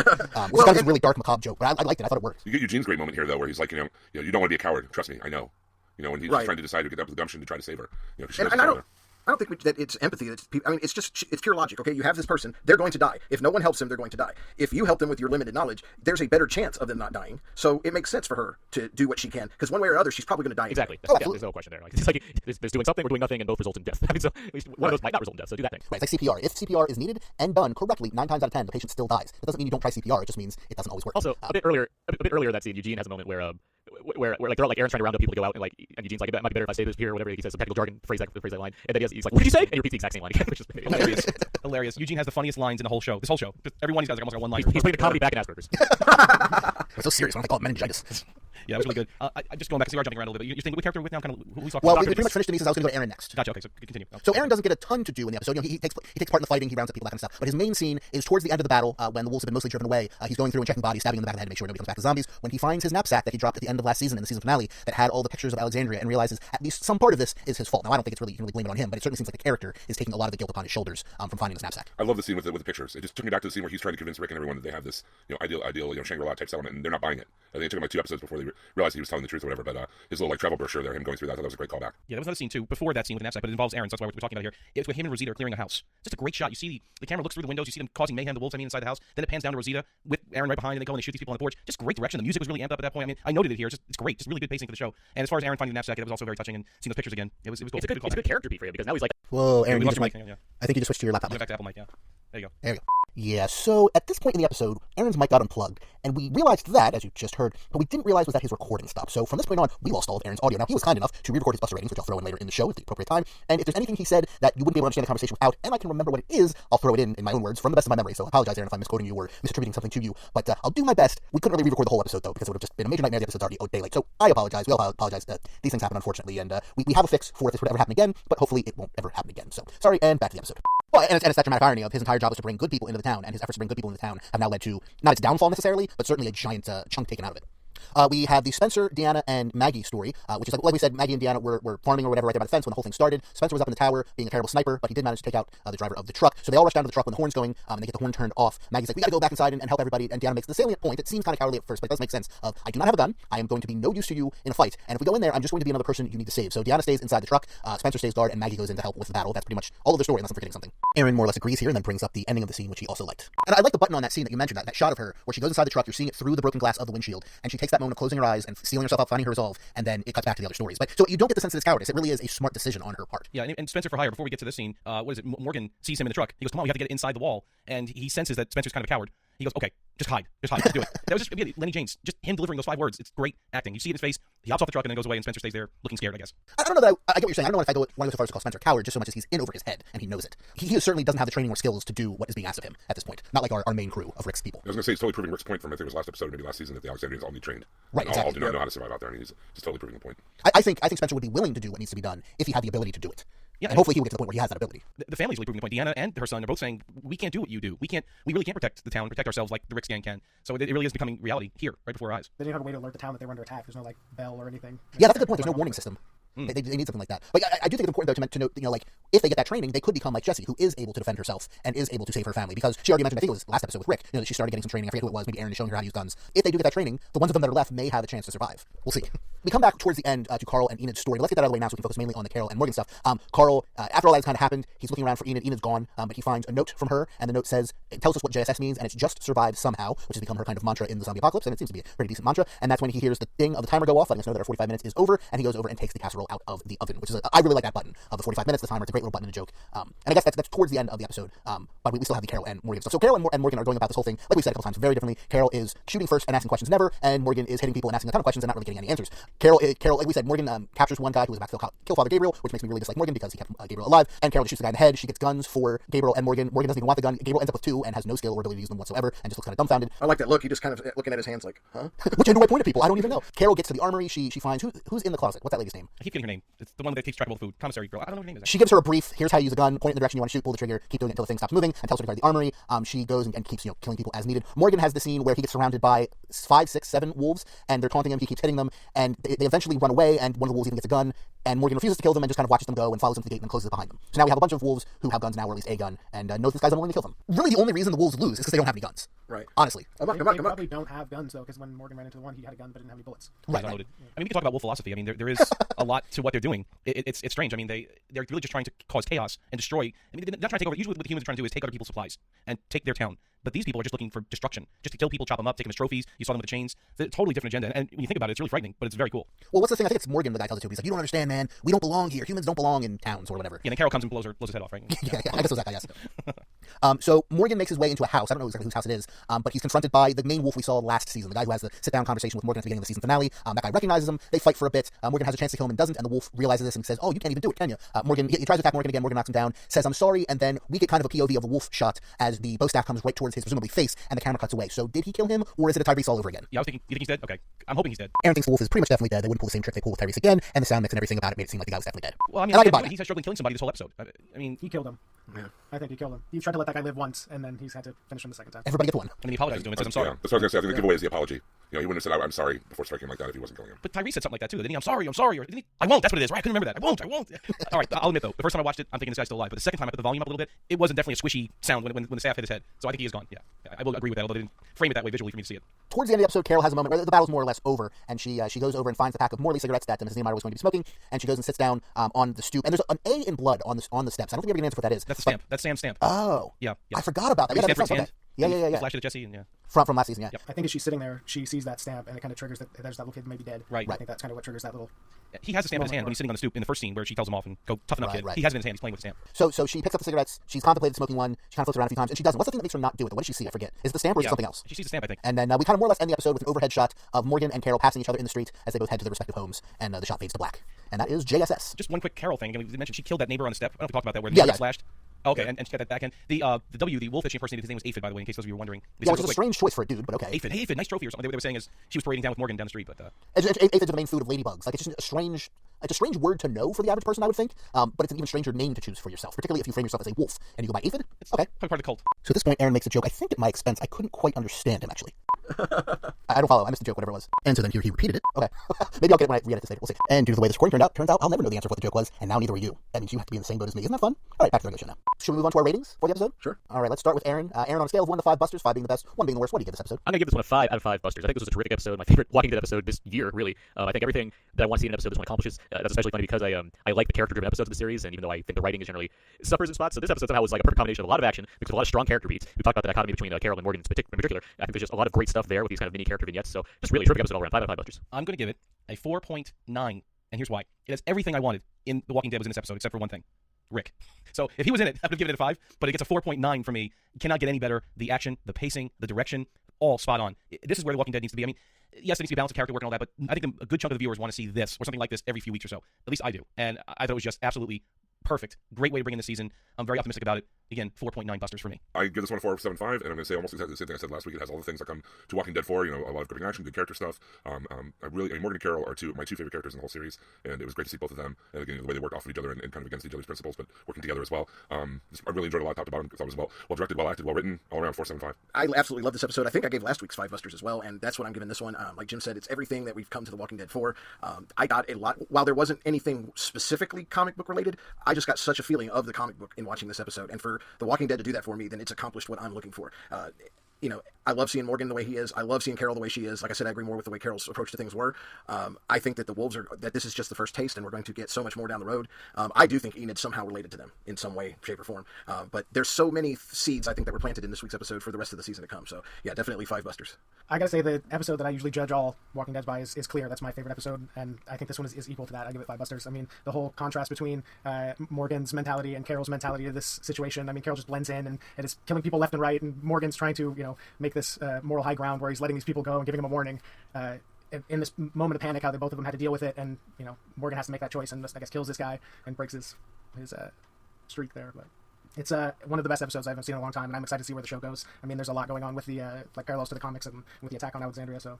Which is a really dark, macabre joke, but I liked it. I thought it worked. You get Eugene's great moment here, though, where he's like, you don't want to be a coward. Trust me, I know. When he's just trying to decide to get up with the gumption to try to save her. 'Cause she knows I don't think that it's empathy. It's pure logic. Okay, you have this person; they're going to die. If no one helps them, they're going to die. If you help them with your limited knowledge, there's a better chance of them not dying. So it makes sense for her to do what she can, because one way or another, she's probably going to die. Exactly. Anyway. There's no question there. Like, it's like there's doing something or doing nothing, and both result in death. I mean, so at least one of those might not result in death. So do that thing. Right, it's like CPR. If CPR is needed and done correctly, 9 times out of 10, the patient still dies. It doesn't mean you don't try CPR. It just means it doesn't always work. Also, a bit earlier in that scene, Eugene has a moment where like they're all like Aaron's trying to round up people to go out, and Eugene's like, it might be better if I stay this here or whatever. He says some technical jargon, phrase that line, and then he's like, what did you say? And he repeats the exact same line again, which is hilarious. Hilarious. Eugene has the funniest lines in the whole show. This whole show. Just every one of these guys almost got one line. He's putting the comedy back in Asperger's. It's so serious. Why don't they call it meningitis? Yeah, it was really good. I just going back, because we are jumping around a little bit. You think what character are we with now? Kind of who we talking Well, about? we pretty much finished Denise. I was going to go to Aaron next. Gotcha. Okay, so continue. Oh, So Aaron doesn't get a ton to do in the episode. You know, he takes part in the fighting, he rounds up people, that kind of stuff. But his main scene is towards the end of the battle, when the wolves have been mostly driven away. He's going through and checking bodies, stabbing in the back of the head to make sure nobody comes back to zombies. When he finds his knapsack that he dropped at the end of last season in the season finale that had all the pictures of Alexandria, and realizes at least some part of this is his fault. Now, I don't think you can really blame it on him, but it certainly seems like the character is taking a lot of the guilt upon his shoulders from finding this knapsack. I love the scene with the pictures. It just took me back to the scene where he's trying to convince Rick and everyone that they have this, ideal, Shangri-La type settlement, and they're not buying it. I think it took him like 2 episodes before they realized he was telling the truth or whatever. But his little travel brochure there, him going through that, I thought that was a great callback. Yeah, there was another scene too before that scene with the knapsack, but it involves Aaron, so that's why we're talking about it here. It's with him and Rosita are clearing a house. It's just a great shot. You see the camera looks through the windows, you see them causing mayhem, the wolves inside the house. Then it pans down to Rosita with Aaron right behind, and they go and they shoot these people on the porch. Just great direction. The music was really amped up at that point. I mean, I noted it here. It's great. Just really good pacing for the show. And as far as Aaron finding the knapsack, it was also very touching, and seeing those pictures again, it was cool. It's a good character beat for him because now he's like, Whoa, Aaron, we you lost just your mic. mic, yeah. I think you just switched to your laptop mic. Back to Apple mic, yeah. There you go. There you go. Yeah, so at this point in the episode, Aaron's mic got unplugged, and we realized that, as you just heard, but we didn't realize was that his recording stopped. So from this point on, we lost all of Aaron's audio. Now, he was kind enough to re-record his Buster ratings, which I'll throw in later in the show at the appropriate time, and if there's anything he said that you wouldn't be able to understand the conversation without, and I can remember what it is, I'll throw it in my own words from the best of my memory, so I apologize, Aaron, if I'm misquoting you or misattributing something to you, but I'll do my best. We couldn't really re-record the whole episode, though, because it would have just been a major nightmare. The episode's already daylight, so I apologize. We all apologize. These things happen, unfortunately, and we have a fix for if this would ever happen again, but hopefully it won't ever happen again. So, sorry, and back to the episode. Well, and it's that dramatic irony of his entire job was to bring good people into the town, and his efforts to bring good people into the town have now led to, not its downfall necessarily, but certainly a giant chunk taken out of it. We have the Spencer, Deanna, and Maggie story, which is like we said, Maggie and Deanna were farming or whatever right there by the fence when the whole thing started. Spencer was up in the tower being a terrible sniper, but he did manage to take out the driver of the truck. So they all rush down to the truck when the horn's going, and they get the horn turned off. Maggie's like, we gotta go back inside and help everybody, and Deanna makes the salient point. It seems kind of cowardly at first, but it does make sense of, I do not have a gun, I am going to be no use to you in a fight, and if we go in there, I'm just going to be another person you need to save. So Deanna stays inside the truck, Spencer stays guard, and Maggie goes in to help with the battle. That's pretty much all of their story, unless I'm forgetting something. Aaron more or less agrees here, and then brings up the ending of the scene, which he also liked. And I like the button on that scene that you mentioned, that shot of her, where she goes inside the truck, you're seeing it through the broken glass of the windshield, and she takes that moment of closing her eyes and sealing herself up, finding her resolve, and then it cuts back to the other stories. But so you don't get the sense that it's cowardice. It really is a smart decision on her part. Yeah, and Spencer for hire, before we get to this scene, what is it? Morgan sees him in the truck. He goes, come on, we have to get inside the wall. And he senses that Spencer's kind of a coward. He goes, okay, just hide, just do it. That was just, again, Lenny James, just him delivering those 5 words. It's great acting. You see it in his face. He hops off the truck and then goes away, and Spencer stays there looking scared, I guess. I don't know that I get what you're saying. I don't know if I want to go so far as to call Spencer a coward, just so much as he's in over his head, and he knows it. He certainly doesn't have the training or skills to do what is being asked of him at this point. Not like our main crew of Rick's people. I was going to say, he's totally proving Rick's point from, I think it was last episode, maybe last season, that the Alexandrians all need trained. Right, exactly. All do not know how to survive out there, and he's just totally proving the point. I think Spencer would be willing to do what needs to be done if he had the ability to do it. Yeah, and hopefully he will get to the point where he has that ability. The family's really proving the point. Deanna and her son are both saying, we can't do what you do. We really can't protect the town, protect ourselves like the Rick's gang can. So it really is becoming reality here, right before our eyes. They didn't have a way to alert the town that they were under attack. There's no, like, bell or anything. Yeah, that's a good point. There's no warning system. They need something like that. But I do think it's important, though, to note, like, if they get that training, they could become like Jessie, who is able to defend herself and is able to save her family. Because she already mentioned, I think it was last episode with Rick, that she started getting some training. I forget who it was. Maybe Aaron is showing her how to use guns. If they do get that training, the ones of them that are left may have a chance to survive. We'll see. We come back towards the end to Carl and Enid's story. Let's get that out of the way now so we can focus mainly on the Carol and Morgan stuff. Carl, after all that has kind of happened, he's looking around for Enid. Enid's gone, but he finds a note from her, and the note says, it tells us what JSS means, and it's just survive somehow, which has become her kind of mantra in the zombie apocalypse, and it seems to be a pretty decent mantra. And that's when he hears the ding of the timer go off, letting us know that our 45 minutes is over, and he goes over and takes the casserole out of the oven, which is I really like that button of the 45 minutes, the timer. It's a great little button and a joke. And I guess that's towards the end of the episode. But we still have the Carol and Morgan stuff. So Carol and Morgan are going about this whole thing, like we said a couple times, very differently. Carol is shooting first and asking questions never, and Morgan is hitting people and asking a ton of questions and not really getting any answers. Carol, like we said, Morgan captures one guy who was about to kill Father Gabriel, which makes me really dislike Morgan because he kept Gabriel alive. And Carol just shoots the guy in the head. She gets guns for Gabriel and Morgan. Morgan doesn't even want the gun. Gabriel ends up with 2 and has no skill or ability to use them whatsoever, and just looks kind of dumbfounded. I like that look. He just kind of looking at his hands like, huh? Which end do I point at people? I don't even know. Carol gets to the armory. She finds who's in the closet. What's that lady's name? I keep getting her name. It's the one that keeps track of all the food. Commissary girl. I don't know what her name is. She gives her a brief. Here's how you use a gun. Point in the direction you want to shoot. Pull the trigger. Keep doing it until the thing stops moving. And tells her to guard the armory. She goes and keeps killing people as needed. Morgan has the scene where he gets surrounded by 5, 6, 7 wolves, and they're taunting him. He keeps hitting them, and they eventually run away. And one of the wolves even gets a gun. And Morgan refuses to kill them and just kind of watches them go and follows them to the gate and closes it behind them. So now we have a bunch of wolves who have guns now, or at least a gun, and knows this guy's unwilling to kill them. Really, the only reason the wolves lose is because they don't have any guns. Right. Honestly. Come on, They come on. probably don't have guns, though, because when Morgan ran into the one, he had a gun but didn't have any bullets. Right. I mean, we can talk about wolf philosophy. I mean, there is a lot to what they're doing. It's strange. I mean, they're really just trying to cause chaos and destroy. I mean, they're not trying to take over. Usually, what the humans are trying to do is take other people's supplies and take their town. But these people are just looking for destruction, just to kill people, chop them up, take them as trophies. You saw them with the chains. It's a totally different agenda. And when you think about it, it's really frightening, but it's very cool. Well, what's the thing? I think it's Morgan, the guy tells it to. He's like, you don't understand, man. We don't belong here. Humans don't belong in towns or whatever. Yeah, and then Carol comes and blows his head off, right? yeah, I guess it was that guy, yes. So Morgan makes his way into a house. I don't know exactly whose house it is, but he's confronted by the main wolf we saw last season, the guy who has the sit-down conversation with Morgan at the beginning of the season finale. That guy recognizes him. They fight for a bit. Morgan has a chance to kill him and doesn't, and the wolf realizes this and says, "Oh, you can't even do it, can you?" Morgan, he tries to attack Morgan again. Morgan knocks him down, says, "I'm sorry," and then we get kind of a POV of a wolf shot as the bow staff comes right towards his presumably face, and the camera cuts away. So did he kill him, or is it a Tyrese all over again? Yeah, I was thinking, you think he's dead? Okay. I'm hoping he's dead. Aaron thinks the wolf is pretty much definitely dead. They wouldn't pull the same trick they pulled with Tyrese again, and the sound mix and everything about it made it seem like the guy was definitely dead. Well, I mean, And I can buy that. he's had struggling killing somebody this whole episode. I mean, He killed him. Yeah. I think he killed him. He tried to let that guy live once, and then he's had to finish him the second time. Everybody gets one. and then he apologized to him and says, I'm sorry. Yeah, that's what I was gonna say. I think the giveaway is the apology. You know, he wouldn't have said I'm sorry before striking him like that if he wasn't killing him. But Tyrese said something like that too, didn't he? I'm sorry, or didn't he? I won't, that's what it is, right? I couldn't remember that. I won't. All right, I'll admit though, the first time I watched it, I'm thinking this guy's still alive. But the second time I put the volume up a little bit, it wasn't definitely a squishy sound when the staff hit his head. So I think he is gone. Yeah, I will agree with that, although they didn't frame it that way visually for me to see it. Towards the end of the episode, Carol has a moment where the battle's more or less over, and she goes over and finds the pack of Morley cigarettes that Mrs. Nehmeyer was going to be smoking, and she goes and sits down on the stoop. And there's an A in blood on the steps. I don't think we ever get an answer for what that is. That's a stamp. That's Sam's stamp. Oh. Yeah. I forgot about that. Yeah, Stamp for that's his okay. hand. Yeah. He flashed it at Jesse, and yeah. From last season, yeah. I think as she's sitting there, she sees that stamp, and it kind of triggers that there's that little kid maybe dead. Right. I think that's kind of what triggers that little. He has the stamp in his hand when he's sitting on the stoop in the first scene where she tells him off and go toughen up, Right, kid. right. He has it in his hand. He's playing with the stamp. So she picks up the cigarettes. She's contemplated smoking one. She kind of floats around a few times, and she doesn't. What's the thing that makes her not do it? What does she see? I forget. Is it the stamp or is it something else? She sees the stamp, I think. And then we kind of more or less end the episode with an overhead shot of Morgan and Carol passing each other in the street as they both head to their respective homes, and the shot fades to black. And that is JSS. Just one quick Carol thing. I mean, we mentioned she killed that neighbor on the step. I don't know if we talked about that where the Yeah, neighbor yeah. slashed. Okay, and she got that back end. The wolf that she impersonated, his name was Aphid, by the way, in case those of you were wondering. Yeah, which is a strange choice for a dude, but okay. Aphid, nice trophy or something. They were saying is she was parading down with Morgan down the street, but Aphids are the main food of ladybugs. Like, it's just a strange word to know for the average person, I would think. But it's an even stranger name to choose for yourself, particularly if you frame yourself as a wolf and you go by Aphid. Okay. probably part of the cult. So at this point, Aaron makes a joke, I think at my expense. I couldn't quite understand him, actually. I don't follow. I missed the joke, whatever it was. And so then here he repeated it. Okay. Maybe I'll get it when I re-edit this later. We'll see. And due to the way this recording turns out I'll never know the answer for what the joke was, and now neither will you. That means you have to be in the same boat as me. Isn't that fun? All right, back to the regular show now. Should we move on to our ratings for the episode? Sure. All right, let's start with Aaron. Aaron, on a scale of 1 to 5 busters, 5 being the best, 1 being the worst, what do you give this episode? I'm gonna give this one a 5 out of 5 busters. I think this was a terrific episode, my favorite Walking Dead episode this year, really. I think everything that I want to see in an episode this one accomplishes. That's especially funny because I like the character-driven episodes of the series, and even though I think the writing is generally suffers in spots, so this episode somehow was like a perfect combination of a lot of action because of a lot of strong character beats. We talked about the dichotomy between Carol and Morgan in particular. I think there's just a lot of great stuff there with these kind of mini character vignettes. So just really terrific episode all around. 5 out of 5 busters. I'm going to give it a 4.9, and here's why. It has everything I wanted in The Walking Dead was in this episode, except for one thing. Rick. So if he was in it, I would have given it a 5, but it gets a 4.9 for me. It cannot get any better. The action, the pacing, the direction, all spot on. This is where The Walking Dead needs to be. I mean, yes, it needs to be balanced with character work and all that, but I think a good chunk of the viewers want to see this or something like this every few weeks or so. At least I do. And I thought it was just absolutely perfect. Great way to bring in the season. I'm very optimistic about it. Again, 4.9 busters for me. I give this one a 4.75, and I'm going to say almost exactly the same thing I said last week. It has all the things that come to Walking Dead 4, you know, a lot of gripping action, good character stuff. Morgan and Carol are my two favorite characters in the whole series, and it was great to see both of them, and again, the way they worked off of each other and kind of against each other's principles, but working together as well. I really enjoyed it a lot top to bottom because I was well directed, well acted, well written, all around 4.75. I absolutely love this episode. I think I gave last week's 5 busters as well, and that's what I'm giving this one. Like Jim said, it's everything that we've come to The Walking Dead for. I got a lot, while there wasn't anything specifically comic book related, I just got such a feeling of the comic book in watching this episode, and for The Walking Dead to do that for me, then it's accomplished what I'm looking for. You know, I love seeing Morgan the way he is. I love seeing Carol the way she is. Like I said, I agree more with the way Carol's approach to things were. I think that the wolves that this is just the first taste, and we're going to get so much more down the road. I do think Enid's somehow related to them in some way, shape, or form. But there's so many seeds I think that were planted in this week's episode for the rest of the season to come. So yeah, definitely 5 busters. I gotta say the episode that I usually judge all Walking Dead by is Clear. That's my favorite episode, and I think this one is equal to that. I give it 5 busters. I mean, the whole contrast between Morgan's mentality and Carol's mentality to this situation. I mean, Carol just blends in and is killing people left and right, and Morgan's trying to, you know, make this moral high ground where he's letting these people go and giving them a warning. In this moment of panic, how they both of them had to deal with it, and you know, Morgan has to make that choice and I guess kills this guy and breaks his streak there. But it's one of the best episodes I haven't seen in a long time, and I'm excited to see where the show goes. I mean, there's a lot going on with the like parallels to the comics and with the attack on Alexandria, so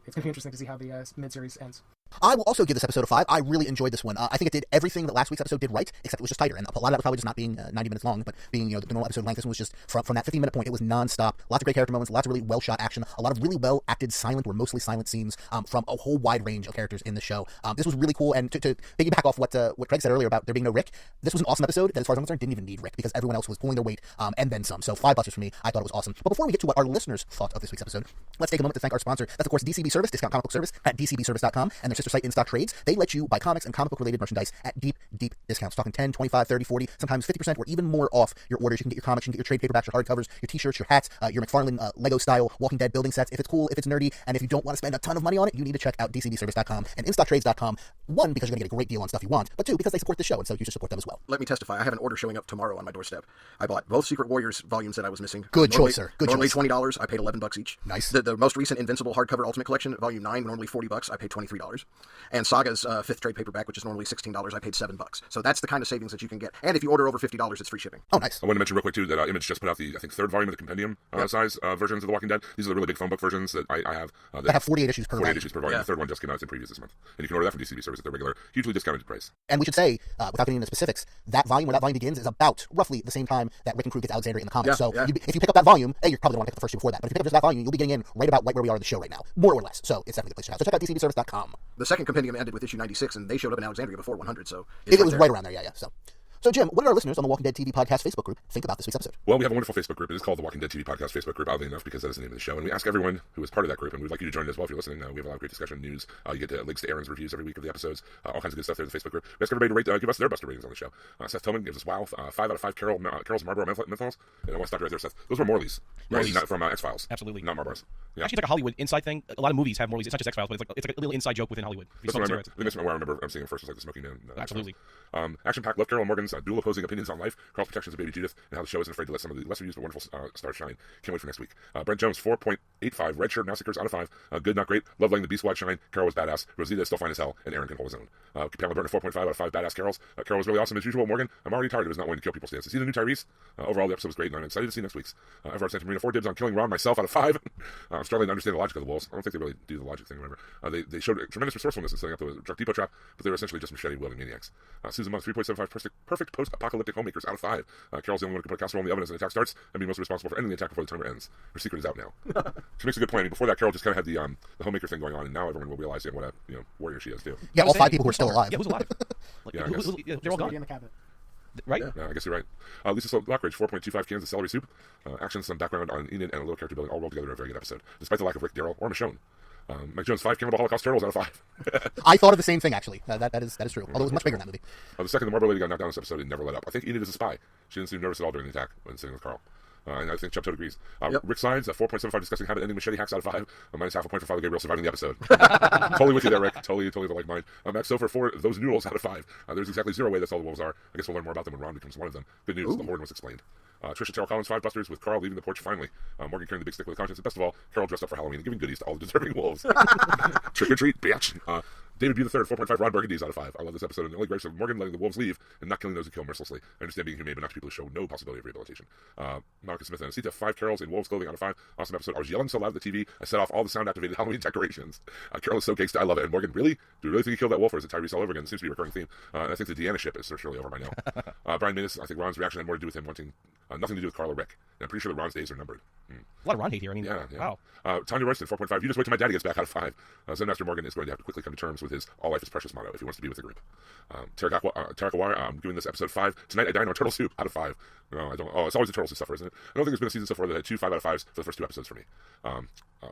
it's gonna be interesting to see how the mid-series ends. I will also give this episode a 5. I really enjoyed this one. I think it did everything that last week's episode did right, except it was just tighter. And a lot of that was probably just not being 90 minutes long, but being, you know, the normal episode length. This one was just from that 15-minute point. It was nonstop. Lots of great character moments, lots of really well-shot action, a lot of really well-acted silent or mostly silent scenes from a whole wide range of characters in the show. This was really cool. And to piggyback off what Craig said earlier about there being no Rick, this was an awesome episode that, as far as I'm concerned, didn't even need Rick because everyone else was pulling their weight and then some. So 5 busters for me. I thought it was awesome. But before we get to what our listeners thought of this week's episode, let's take a moment to thank our sponsor. That's, of course, DCB Service, discount comic book service at dcbservice.com, and their sister site, In Stock Trades. They let you buy comics and comic book related merchandise at deep discounts. Talking 10, 25, 30, 40, sometimes 50% or even more off your orders. You can get your comics, you can get your trade paperbacks, your hardcovers, your t-shirts, your hats, your McFarlane Lego style Walking Dead building sets. If it's cool, if it's nerdy, and if you don't want to spend a ton of money on it, you need to check out dcbservice.com and instocktrades.com. One, because you're going to get a great deal on stuff you want, but two, because they support the show, and so you should support them as well. Let me testify. I have an order showing up tomorrow on my doorstep. I bought both Secret Warriors volumes that I was missing. Good Normally- choice, sir. Good normally choice. $20. I paid $11 each. Nice. The most recent Invincible hardcover Ultimate Collection, Volume 9, normally $40. I paid $23. And Saga's fifth trade paperback, which is normally $16. I paid $7. So that's the kind of savings that you can get. And if you order over $50, it's free shipping. Oh, nice. I want to mention real quick too that Image just put out the, I think, third volume of the compendium size versions of The Walking Dead. These are the really big phone book versions that I have. They have 48 issues per 48 round. issues per volume. Yeah. The third one just came out in previews this month, and you can order that from DCB Service at their regular, hugely discounted price. And we should say, without getting into specifics, that volume where that volume begins is about roughly the same time that Rick and Crew gets Alexandria in the comics. Yeah, So yeah. if you pick up that volume, you're probably going to want to pick up the first two before that. But if you pick up just that volume, you'll be getting in right about where we are in the show right now, more or less. So it's definitely a place to check out. So check out DCBService.com. The second compendium ended with issue 96, and they showed up in Alexandria before 100, so It was there. right around there, yeah. So Jim, what did our listeners on the Walking Dead TV Podcast Facebook group think about this week's episode? Well, we have a wonderful Facebook group. It is called the Walking Dead TV Podcast Facebook group, oddly enough, because that is the name of the show. And we ask everyone who is part of that group, and we'd like you to join it as well if you're listening. We have a lot of great discussion, news. You get links to Aaron's reviews every week of the episodes, all kinds of good stuff there in the Facebook group. We ask everybody to give us their Buster ratings on the show. Seth Tillman gives us WoW 5 out of 5 Carol's Marlboro menthols. And I want to stop you right there, Seth. Those were Morley's, right? Morley's. Not from X-Files. Absolutely. Not Marlboros. Yeah. Actually, it's like a Hollywood inside thing. A lot of movies have Morley's. It's not just X-Files, but it's like a little inside joke within Hollywood. That's what I remember. I think that's where I remember seeing it first was like the Smoking Man. Absolutely. Action-packed. Love Carol and Morgan's dual opposing opinions on life, Carl's protections of Baby Judith, and how the show isn't afraid to let some of the lesser used but wonderful stars shine. Can't wait for next week. Brent Jones 4.85. Red shirt massacres out of 5. Good, not great. Love letting the Beast Squad shine. Carol was badass. Rosita is still fine as hell, and Aaron can hold his own. Pamela Burton 4.5 out of 5. Badass Carols. Carol was really awesome as usual. Morgan, I'm already tired of his not wanting to kill people stance. See the new Tyrese? Overall, the episode was great, and I'm excited to see next week's. Everard Santa Marina 4 dibs on killing Ron myself out of 5. I'm struggling to understand the logic of the wolves. I don't think they really do the logic thing. Remember, they showed tremendous resourcefulness in setting up the Truck Depot trap, but they were essentially just machete wielding maniacs. Susan Monk 3.75. Perfect post-apocalyptic homemakers out of 5. Carol's the only one who can put a casserole in the oven as an attack starts and be mostly responsible for ending the attack before the timer ends. Her secret is out now. She makes a good point. I mean, before that, Carol just kind of had the homemaker thing going on, and now everyone will realize what a warrior she is too. Yeah, all 5 people who are still alive. Yeah, who's alive? Like, Yeah, I guess. they're all Lady in gone, the cabinet. right? Yeah, I guess you're right. Lisa Lockridge, 4.25 cans of celery soup. Action, some background on Enid, and a little character building all rolled together in a very good episode, despite the lack of Rick, Daryl, or Michonne. Mike Jones, 5 Cannibal Holocaust Turtles out of 5. I thought of the same thing, actually. That is true. Although it was much bigger in that movie. The second the Marlboro Lady got knocked down in this episode and never let up. I think Enid is a spy. She didn't seem nervous at all during the attack when sitting with Carl. And I think Chubb Toad agrees. Yep. Rick Sides, 4.75 discussing how to ending machete hacks out of 5. Minus half a point for Father Gabriel surviving the episode. Totally with you there, Rick. Totally the like mind. Max Sofer 4, those noodles out of 5. There's exactly 0 way that's all the wolves are. I guess we'll learn more about them when Ron becomes one of them. Good news, the Horde was explained. Trisha Terrell Collins, 5 busters with Carl leaving the porch finally. Morgan carrying the big stick with a conscience. And best of all, Carol dressed up for Halloween and giving goodies to all the deserving wolves. Trick or treat, bitch. David B. the Third, 4.5 Ron Burgundy's out of 5. I love this episode, and the only grace of Morgan letting the wolves leave and not killing those who kill mercilessly. I understand being humane, but not to people who show no possibility of rehabilitation. Monica Smith and Anita, 5 Carols in wolves clothing out of 5. Awesome episode. I was yelling so loud at the TV, I set off all the sound-activated Halloween decorations. Carol is so gangsta, I love it. And Morgan, really? Do we really think he killed that wolf, or is it Tyrese all over again? It seems to be a recurring theme. And I think the Deanna ship is surely over by now. Brian Minnis, I think Ron's reaction had more to do with him wanting nothing to do with Carl or Rick. And I'm pretty sure that Ron's days are numbered. A lot of Ron hate here. I mean, Yeah. wow. Tanya Royston, 4.5. You just wait till my daddy gets back out of 5. Zen Master Morgan is going to have to quickly come to terms with his all life is precious motto if he wants to be with the group. Tarakawar, I'm giving this episode 5. Tonight I dine on turtle soup out of 5. No, I don't. Oh, it's always the turtle soup suffer, isn't it? I don't think there's been a season so far that had 2 5 out of 5s for the first 2 episodes for me.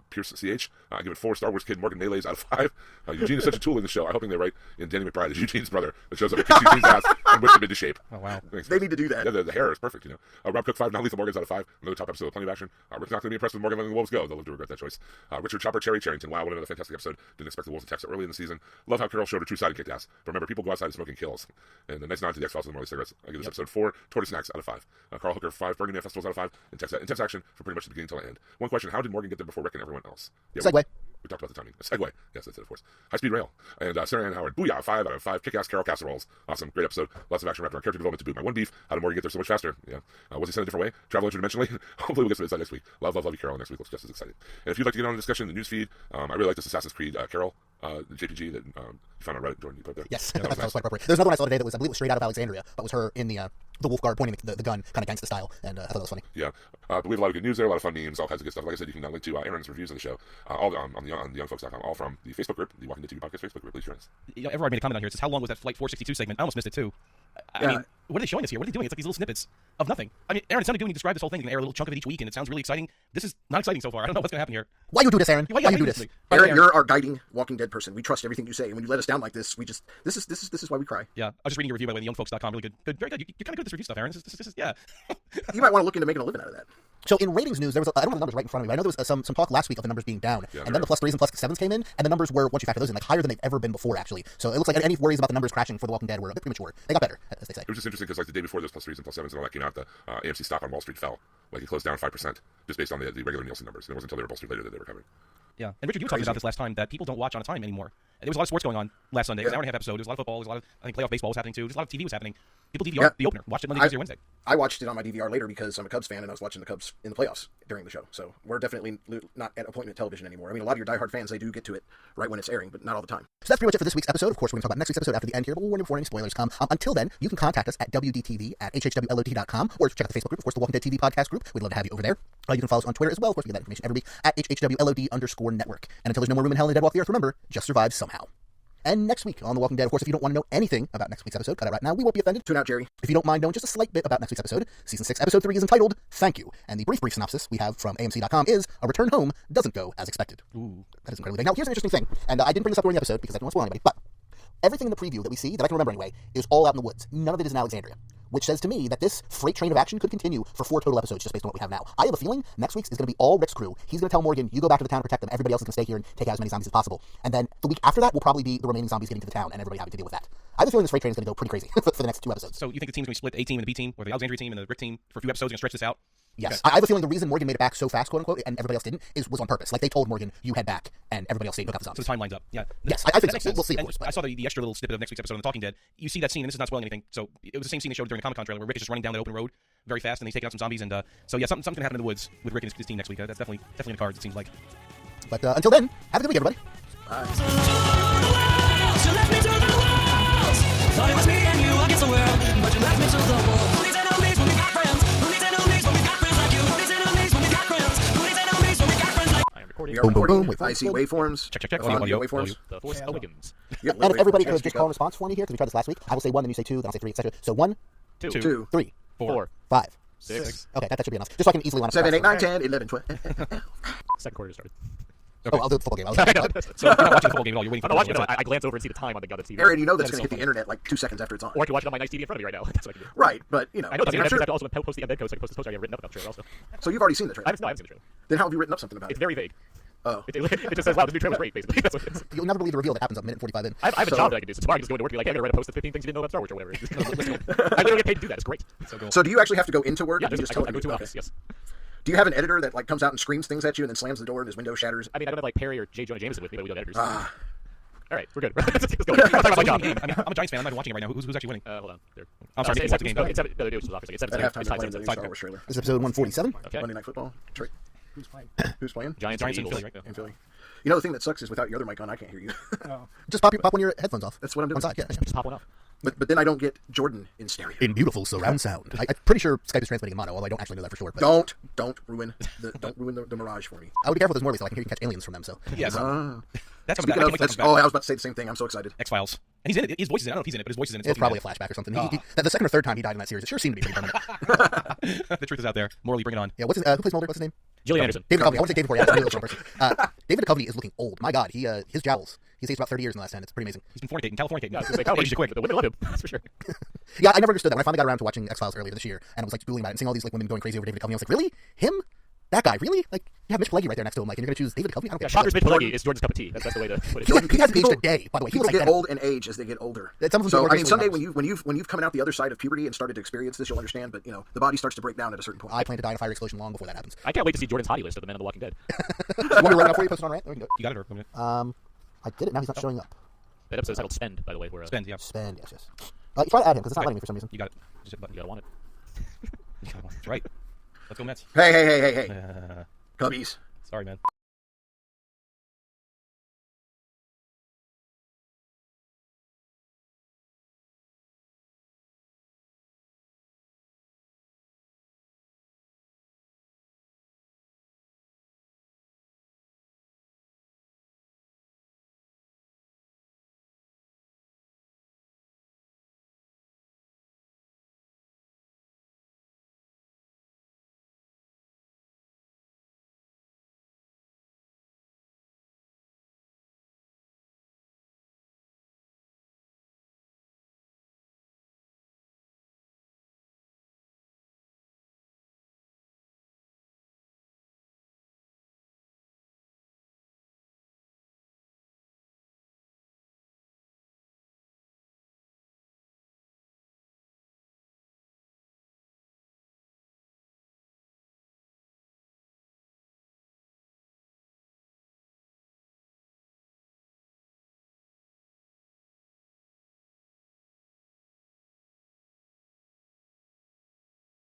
Pierce CH, I give it 4 Star Wars kid Morgan Melees out of 5. Eugene is such a tool in the show. I'm hoping they write in Danny McBride as Eugene's brother that shows up and kicks Eugene's ass and whips him into shape. Oh, wow. Thanks. They need to do that. Yeah, the hair is perfect, you know. Rob Cook 5, non-lethal Morgan's out of 5. Another top episode of Plenty of Action. Rick's not going to be impressed with Morgan letting the wolves go. They'll live to regret that choice. Richard Chopper Cherry Charrington. Wow, what another fantastic episode. Didn't expect the wolves to attack so early in the season. Love how Carol showed her true side and kicked ass. But remember, people go outside and smoking kills. And a nice nod to the X-Files and the Marley cigarettes. I give this episode 4 Tortoise Snacks out of 5. Carl Hooker 5 Burning Man Festivals out of 5. Intense action from pretty much the beginning till the end. One question, how did Morgan get there before Rick and everyone else? Yeah, Segway. We talked about the timing. A Segway. Yes, that's it, of course. High Speed Rail. And Sarah Ann Howard. Booyah, 5 out of 5. Kick-ass Carol casseroles. Awesome. Great episode. Lots of action wrapped around character development to boot. My one beef. How did Morgan get there so much faster? Yeah. Was he sent a different way? Travel interdimensionally? Hopefully we'll get some insight next week. Love you, Carol. Next week looks just as exciting. And if you'd like to get on the discussion in the newsfeed, I really like this Assassin's Creed Carol, the JPG that you found on Reddit, Jordan. You put there. Yes, Yeah, that was quite appropriate. There's another one I saw today that was, I believe it was straight out of Alexandria, but was her in the wolf guard pointing the gun, kind of gangsta style, and I thought that was funny. Yeah, but we have a lot of good news there, a lot of fun memes, all kinds of good stuff. Like I said, you can link to Aaron's reviews of the show, all on the youngfolks.com, all from the Facebook group, the Walking Dead TV Podcast Facebook group. Please join us. You know, Everard made a comment on here. It says, how long was that Flight 462 segment? I almost missed it, too. I Yeah. mean, what are they showing us here? What are they doing? It's like these little snippets of nothing. I mean, Aaron, it sounded good when you described this whole thing. You can air a little chunk of it each week, and it sounds really exciting. This is not exciting so far. I don't know what's going to happen here. Why you do this, Aaron? Why you do this? Aaron, you're our guiding Walking Dead person. We trust everything you say, and when you let us down like this, we just this is why we cry. Yeah, I was just reading your review by the way, theyoungfolks.com. Really good, very good. You're kind of good at this review stuff, Aaron. This is yeah. You might want to look into making a living out of that. So in ratings news, there was I don't have the numbers right in front of me, but I know there was some talk last week of the numbers being down, and then the +3s and +7s came in, and the numbers were, once you factor those in, like higher than they've ever been before, actually. So it looks like any worries about the numbers crashing for The Walking Dead were a bit premature. They got better, as they say. It was just interesting because like the day before those +3s and +7s and all that came out, the AMC stock on Wall Street fell. Like it closed down 5% just based on the regular Nielsen numbers. And it wasn't until they were bolstered later that they were coming. Yeah, and Richard, you were talking about this last time that people don't watch on a time anymore. There was a lot of sports going on last Sunday. It was an hour-and-a-half episode. There was a lot of football. There was a lot of, I think, playoff baseball was happening too. There's a lot of TV was happening. People DVR the opener. Watched it Monday, Tuesday, or Wednesday. I watched it on my DVR later because I'm a Cubs fan and I was watching the Cubs in the playoffs during the show. So we're definitely not at appointment television anymore. I mean, a lot of your diehard fans, they do get to it right when it's airing, but not all the time. So that's pretty much it for this week's episode. Of course, we're going to talk about next week's episode after the end here, but we'll warn you before any spoilers come. Until then, you can contact us at WDTV@HHWLOT.com or check out the Facebook group, of course, the Walking Dead TV podcast group. We'd love to have you over there. You can follow us on Twitter as well. Of course, we get that information every week at HHWLOD_network. And until there's no more room in hell and the dead walk the earth, remember, just survive somehow. And next week on The Walking Dead, of course, if you don't want to know anything about next week's episode, cut it right now. We won't be offended. Tune out, Jerry. If you don't mind knowing just a slight bit about next week's episode, Season 6, Episode 3 is entitled Thank You. And the brief synopsis we have from AMC.com is A Return Home Doesn't Go As Expected. Ooh, that is incredibly big. Now, here's an interesting thing, and I didn't bring this up during the episode because I don't want to spoil anybody, but everything in the preview that we see, that I can remember anyway, is all out in the woods. None of it is in Alexandria, which says to me that this freight train of action could continue for 4 total episodes just based on what we have now. I have a feeling next week's is going to be all Rick's crew. He's going to tell Morgan, you go back to the town and protect them. Everybody else is going to stay here and take out as many zombies as possible. And then the week after that will probably be the remaining zombies getting to the town and everybody having to deal with that. I have a feeling this freight train is going to go pretty crazy for the next 2 episodes. So you think the team's going to split A team and the B team, or the Alexandria team and the Rick team for a few episodes, going to stretch this out? Yes. Okay. I have a feeling the reason Morgan made it back so fast, quote unquote, and everybody else didn't, was on purpose. Like they told Morgan, you head back, and everybody else stayed and took out the So zombies. the timelines up. Yeah. Yes, I think makes so. sense. We'll see, of And course. But I saw the extra little snippet of next week's episode on The Talking Dead. You see that scene, and this is not spoiling anything. So it was the same scene they showed during the Comic-Con trailer where Rick is just running down that open road very fast, and he's taking out some zombies. And so yeah, something's going to happen in the woods with Rick and his team next week. That's definitely in the cards, it seems like. But until then, have a good week, everybody. We are Boom, boom, recording. boom. Wait, I see waveforms. Check. Audio Audio. waveforms. The Force Awakens. Yep, And if everybody waveforms. could just call and response for me here, because we tried this last week. I will say 1, then you say 2, then I'll say 3, etc. So 1, 2, 3, 4, 5, 6. Okay, that should be enough. Just so I can easily line up. 7, 8, 9, 10, 11, 12. Second quarter started. Oh, I'll do the football game. So you're not watching the football game at all. You're waiting for I'm not watching the it. I glance over and see the time on the TV. Aaron, you know that's That is going to so hit the internet like 2 seconds after it's on. Or I can watch it on my nice TV in front of me right now. That's what I can do. Right, but, you know. I know that's I'm I'm sure. sure. I also post the embed code so I can post this poster I have written up about the trailer also. So you've already seen the I trailer. haven't seen the trailer. Then how have you written up something about It's it? very vague. Oh. It just says, wow, the new trailer's great, basically. That's what it is. You'll never believe the reveal that happens at minute 45 in. I have a So- job that I can do, so tomorrow I can just go into work and be like, hey, I gotta write a post of 15 things you didn't know about Star Wars or whatever. I literally get paid to do that. It's great. So cool. So do you actually have to go into work? Yeah, or do you I just go tell to an okay. office, yes. Do you have an editor that like comes out and screams things at you and then slams the door and his window shatters? I mean, I don't have like Perry or J. Jonah Jameson with me, but we don't have editors. Ah. All right, we're good. Let's go. I'm talking about my job. I mean, I'm a Giants fan. I'm not even watching it right now. Who's actually winning? Hold on. There. I'm sorry, it's watch the game. no, it's 7. No, it was obviously. It's 7. At halftime, It's they're 5, playing the 7, new 7. Star Wars trailer. This is episode 147. Okay. Monday Night Football. Detroit. Who's playing? Who's playing? Giants Giants and in Eagles. Philly, right? In Philly. You know the thing that sucks is without your other mic on, I can't hear you. Oh. Just pop one of your headphones off. That's what I'm doing. On side, yeah. Just pop one up. But then I don't get Jordan in stereo. In beautiful surround sound. I'm pretty sure Skype is transmitting in mono, although I don't actually know that for sure. But Don't ruin the mirage for me. I would be careful with those Morley so I can hear you catch aliens from them. So Yes. Ah. That's coming back. Speaking I can't of, wait till that's, it comes oh, back. I was about to say the same thing. I'm so excited. X-Files. And he's in it. His voice is in it. I don't know if he's in it, but his voice is in it. it's probably a flashback or something. The second or third time he died in that series, it sure seemed to be pretty permanent. The truth is out there. Morley, bring it on. Yeah, who plays Mulder? What's his name? Gillian Anderson. David Duchovny. I want to say David before. Yeah, that's a really strong person. David Duchovny is looking old. My God, his jowls. He's aged about 30 years in the last 10. It's pretty amazing. He's been fornicating, Californicating. Yeah, I was gonna say, Ages are quick. the women love him. That's for sure. Yeah, I never understood that. When I finally got around to watching X-Files earlier this year, and I was like googling about it and seeing all these like women going crazy over David Duchovny, I was like, really? Him? That guy? Really? Like, you have Mitch Pileggi right there next to him, like, and you're gonna choose David Duchovny? I don't Yeah, get Shocker's it. Mitch Pileggi is Jordan's cup of tea. That's the way to put it. He hasn't aged People- a day, by the way. He People looks get identical. old and age as they get older. Some of them So do I mean, more someday gracefully when you've come out the other side of puberty and started to experience this, you'll understand. But you know, the body starts to break down at a certain point. I plan to die in a fire explosion long before that happens. I can't wait to see Jordan's hottie list of the men on The Walking Dead. You want me to write it out for you? Post it on Rant? We can do You got it, or I'm it. I did it. Now he's not showing up. That episode's titled Spend, by the way. Where Spend, yeah. Spend, yes. You try to add him because it's not letting me for some reason. You got it. Just hit the button. you gotta want it. That's right. Let's go Mets. Hey. Cubbies. Sorry, man.